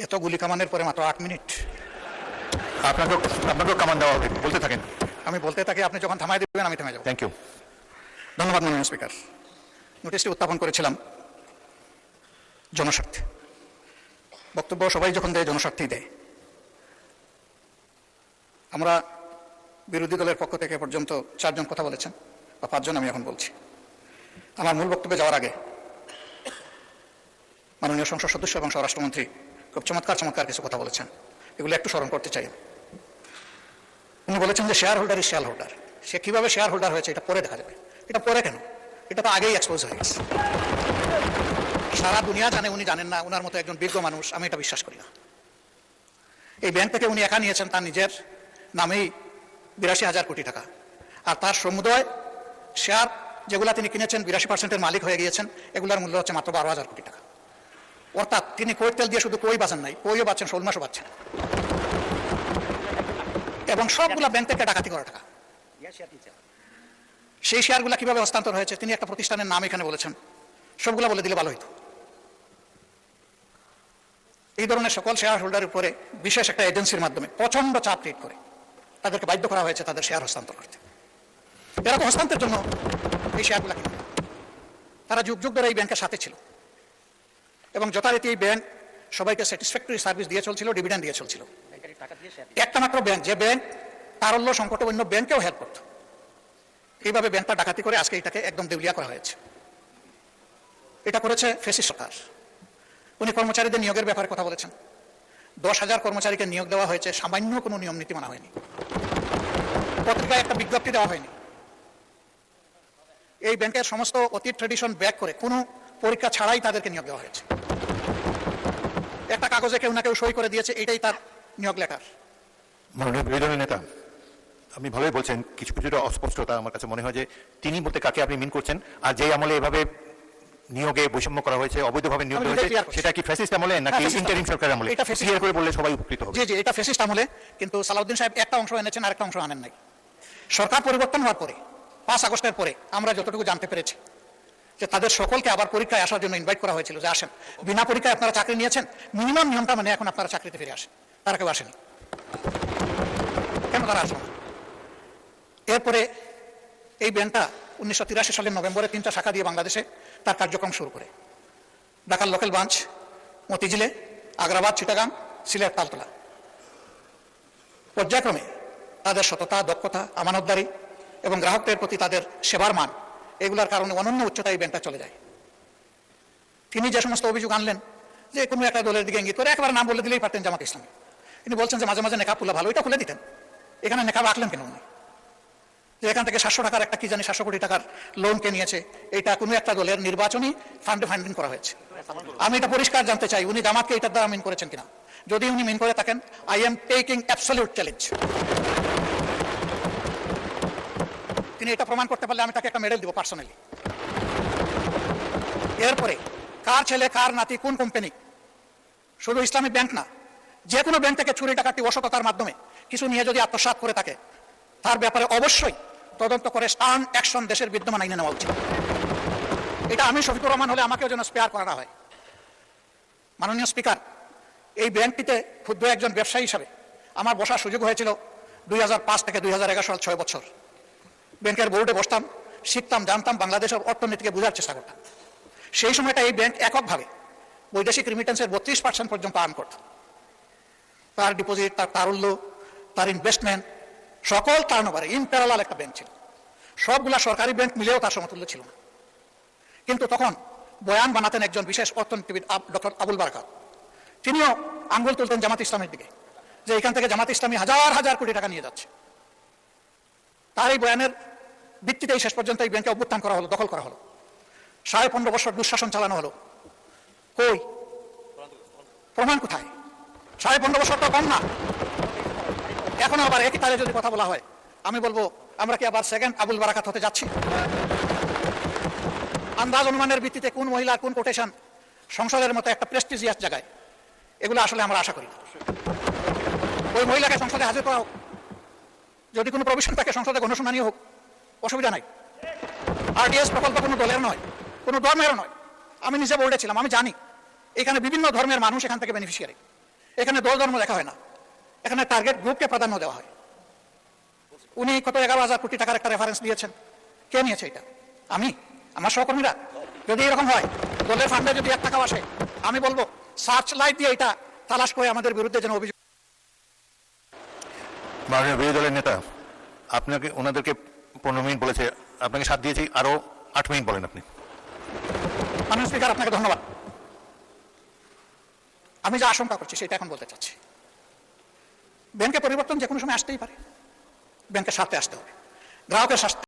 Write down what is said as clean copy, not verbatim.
এত গুলি কামানের পরে মাত্র 8 মিনিট। আপনাকেও কামান দেওয়া হবে, বলতে থাকেন। আমি বলতে থাকি, আপনি যখন থামাই দেবেন আমি থেমে যাব। Thank you. ধন্যবাদ মাননীয় স্পিকার। নোটিশটি উত্থাপন করেছিলাম জনস্বার্থে। বক্তব্য সবাই যখন দেয় জনস্বার্থেই দেয়। আমরা বিরোধী দলের পক্ষ থেকে পর্যন্ত 4 জন কথা বলেছেন, বা 5 জন আমি এখন বলছি। আমার মূল বক্তব্যে যাওয়ার আগে মাননীয় সংসদ সদস্য এবং স্বরাষ্ট্রমন্ত্রী খুব চমৎকার কিছু কথা বলেছেন, এগুলো একটু স্মরণ করতে চাই। উনি বলেছেন যে share holder is share holder. সে কিভাবে শেয়ার হোল্ডার হয়েছে এটা পরে দেখা যাবে। এটা পরে কেন? এটা তো আগেই এক্সপোজ হয়ে গেছে, সারা দুনিয়া জানে। উনি জানেন না, উনার মতো একজন বিজ্ঞ মানুষ, আমি এটা বিশ্বাস করি না। এই ব্যাংক থেকে উনি একা নিয়েছেন তার নিজের নামেই 82,000 কোটি টাকা, আর তার সমুদয় শেয়ার যেগুলা তিনি কিনেছেন 82% মালিক হয়ে গিয়েছেন, এগুলার মূল্য হচ্ছে মাত্র 12,000 কোটি টাকা। অর্থাৎ তিনি কই তেল দিয়ে শুধু কই বাঁচেন নাই, কইও বাঁচেন, শোল মাসও বাঁচছেন, এবং সবগুলা ব্যাংক থেকে ডাকাতি করা টাকা। সেই শেয়ারগুলা কিভাবে হস্তান্তর হয়েছে তিনি একটা প্রতিষ্ঠানের নাম এখানে বলেছেন, সবগুলা বলে দিলে ভালো হইতো। এই ধরনের সকল শেয়ার হোল্ডারের উপরে বিশেষ একটা এজেন্সির মাধ্যমে প্রচন্ড চাপ ক্রিয়েট করে তাদেরকে বাধ্য করা হয়েছে তাদের শেয়ার হস্তান্তর করতে। এরকম হস্তান্তরের জন্য এই শেয়ারগুলা কিনে তারা যুগ যুগ ধরে এই ব্যাংকের সাথে ছিল, এবং যথারীতি এই ব্যাংক সবাইকে স্যাটিসফ্যাক্টরি সার্ভিস দিয়ে চলছিল, ডিভিডেন্ড দিয়ে চলছিল। একটা মাত্র ব্যাংক, যে ব্যাংক তারল্য সংকটে অন্য ব্যাংকেও হেল্প করত, এইভাবে ব্যাংকটা ডাকাতি করে আজকে এটাকে একদম দেউলিয়া করা হয়েছে। এটা করেছে ফ্যাসিস্ট সরকার। উনি কর্মচারীদের নিয়োগের ব্যাপারে কথা বলেছেন। 10,000 কর্মচারীকে নিয়োগ দেওয়া হয়েছে, সামান্য কোনো নিয়ম নীতি মানা হয়নি, পত্রিকায় একটা বিজ্ঞপ্তি দেওয়া হয়নি। এই ব্যাংকের সমস্ত অতীত ট্রেডিশন ব্যাক করে কোনো পরীক্ষা ছাড়াই তাদেরকে নিয়োগ দেওয়া হয়েছে। একটা কাগজে কেউ না কেউ সই করে দিয়েছে, এটাই তার নিয়োগ লেটার। মাননীয় বিরোধী দলের নেতা, আপনি ভালোই বলছেন, কিছু কিছুটা অস্পষ্টতা আমার কাছে মনে হয় যে তিনি বলতে কাকে আপনি মিন করছেন, আর যে আমলে এভাবে নিয়োগে বৈষম্য করা হয়েছে, অবৈধভাবে নিয়োগ দেওয়া হয়েছে, সেটা কি ফ্যাসিস্ট আমলে নাকি ইন্টারিম সরকার আমলে? এটা ফ্যাসিস্ট ক্লিয়ার করে বললে সবাই উপকৃত হবে। জি জি, এটা ফ্যাসিস্ট আমলে, কিন্তু সালাউদ্দিন সাহেব একটা অংশ এনেছেন, আরেকটা অংশ আনেন নাই। সরকার পরিবর্তন হওয়ার পরে 5 আগস্টের পরে আমরা যতটুকু জানতে পেরেছি যে তাদের সকলকে আবার পরীক্ষায় আসার জন্য ইনভাইট করা হয়েছিল, যে আসেন, বিনা পরীক্ষায় আপনারা চাকরি নিয়েছেন, মিনিমাম নিয়মটা মানে এখন আপনারা চাকরিতে ফিরে আসেন। তারা কেউ আসেনি। কেন তারা আসেন? এরপরে এই ব্যাংকটা 1983 সালের নভেম্বরে 3টা শাখা দিয়ে বাংলাদেশে তার কার্যক্রম শুরু করে। ঢাকার লোকাল ব্রাঞ্চ মতিঝিলে, আগ্রাবাদ, চিটাগাং, সিলেট, তালতলা। পর্যায়ক্রমে তাদের সততা, দক্ষতা, আমানতদারি এবং গ্রাহকদের প্রতি তাদের সেবার মান, এগুলোর কারণে অনন্য উচ্চতায় এই ব্যাংকটা চলে যায়। তিনি যে সমস্ত অভিযোগ আনলেন, যে কোনো একটা দলের দিকে ইঙ্গিত করে, একবার নাম বলে দিলেই পারতেন জামাত ইসলামী। তিনি বলছেন যে মাঝে মাঝে নেকাব খুলে ভালো, এটা খুলে দিতেন। এখানে নেকাব রাখলেন কেন উনি? যে এখান থেকে 700 টাকার একটা কি জানি 700 কোটি টাকার লোনকে নিয়েছে, এটা কোনো একটা দলের নির্বাচনী ফান্ডে ফান্ডিং করা হয়েছে। আমি এটা পরিষ্কার জানতে চাই, উনি জামাতকে এটার দ্বারা মিন করেছেন কিনা। যদি উনি মিন করে থাকেন, I am taking absolute challenge. তিনি এটা প্রমাণ করতে পারলে আমি তাকে একটা মেডেল দিব পার্সোনালি। এরপরে কার ছেলে, কার নাতি, কোন কোম্পানি, শুধু ইসলামী ব্যাংক না, যে কোনো ব্যাংক থেকে চুরি ডাকাতি অসততার মাধ্যমে কিছু নিয়ে যদি আত্মসাৎ করে থাকে, তার ব্যাপারে অবশ্যই তদন্ত করে স্টার্ন অ্যাকশন দেশের বিদ্যমান আইনে নেওয়া উচিত। এটা আমি শফিকুর রহমান হলে আমাকেও যেন স্পেয়ার করা হয়। মাননীয় স্পিকার, এই ব্যাংকটিতে ক্ষুদ্র একজন ব্যবসায়ী হিসাবে আমার বসার সুযোগ হয়েছিল 2005 থেকে 2011 সাল, 6 বছর। ব্যাংকের বোর্ডে বসতাম, শিখতাম, জানতাম, বাংলাদেশের অর্থনীতিকে বোঝার চেষ্টা করতাম। সেই সময়টা এই ব্যাংক এককভাবে বৈদেশিক রিমিটেন্সের 32% পর্যন্ত আর্ন করত। তার ডিপোজিট, তার তারল্য, তার ইনভেস্টমেন্ট, সকল টার্নওভারে ইন প্যারালাল একটা ব্যাংক ছিল। সবগুলা সরকারি ব্যাংক মিলেও তার সমতুল্য ছিল না। কিন্তু তখন বয়ান বানাতেন একজন বিশেষ অর্থনীতিবিদ, ডক্টর আবুল বারাকাত। তিনিও আঙ্গুল তুলতেন জামাত ইসলামের দিকে, যে এখান থেকে জামাত ইসলামী হাজার হাজার কোটি টাকা নিয়ে যাচ্ছে। তার এই বয়ানের ভিত্তিতেই শেষ পর্যন্ত এই ব্যাংকে অভ্যুত্থান করা হলো, দখল করা হলো। 15.5 বছর দুঃশাসন চালানো হলো। কই প্রমাণ কোথায়? 15.5 বছর তো কম না। এখন আবার একই তারে যদি কথা বলা হয়, আমি বলবো আমরা কি আবার সেকেন্ড আবুল বারাকাত হতে যাচ্ছি? আন্দাজ অনুমানের ভিত্তিতে কোন মহিলা, কোন কোটেশন সংসদের মতো একটা প্রেস্টিজিয়াস জায়গায়, এগুলো আসলে আমরা আশা করি না। ওই মহিলাকে সংসদে হাজির করা হোক, যদি কোনো প্রভিশন থাকে সংসদে গণশুনানি হোক, অসুবিধা নাই। আরডিএস প্রকল্প কোনো দলের নয়, কোনো ধর্মেরও নয়। আমি নিজে বোর্ডে ছিলাম, আমি জানি এখানে বিভিন্ন ধর্মের মানুষ এখান থেকে বেনিফিশিয়ারি। এখানে দল ধর্ম দেখা হয় না, এখানে টার্গেট গ্রুপকে প্রাধান্য দেওয়া হয়। উনি কত 11,000 কোটি টাকার একটা রেফারেন্স দিয়েছেন, কে নিয়েছে এটা? আমি? আমার সহকর্মীরা? যদি এরকম হয়, দলের ফান্ডে যদি 1 টাকাও আসে, আমি বলবো সার্চ লাইট দিয়ে এটা তালাশ করে আমাদের বিরুদ্ধে যেন অভিযোগ। মাননীয় বিরোধী দলের নেতা, আপনাকে ওনাদেরকে 15 মিনিট বলেছে, আপনাকে 7 দিয়েছি, আরো 8 মিনিট বলেন আপনি। মাননীয় স্পিকার, আপনাকে ধন্যবাদ। আমি যা আশঙ্কা করছি সেটা এখন বলতে চাচ্ছি। ব্যাংকে পরিবর্তন যে কোনো সময় আসতেই পারে, ব্যাংকের স্বার্থে আসতে হবে, গ্রাহকের স্বার্থে।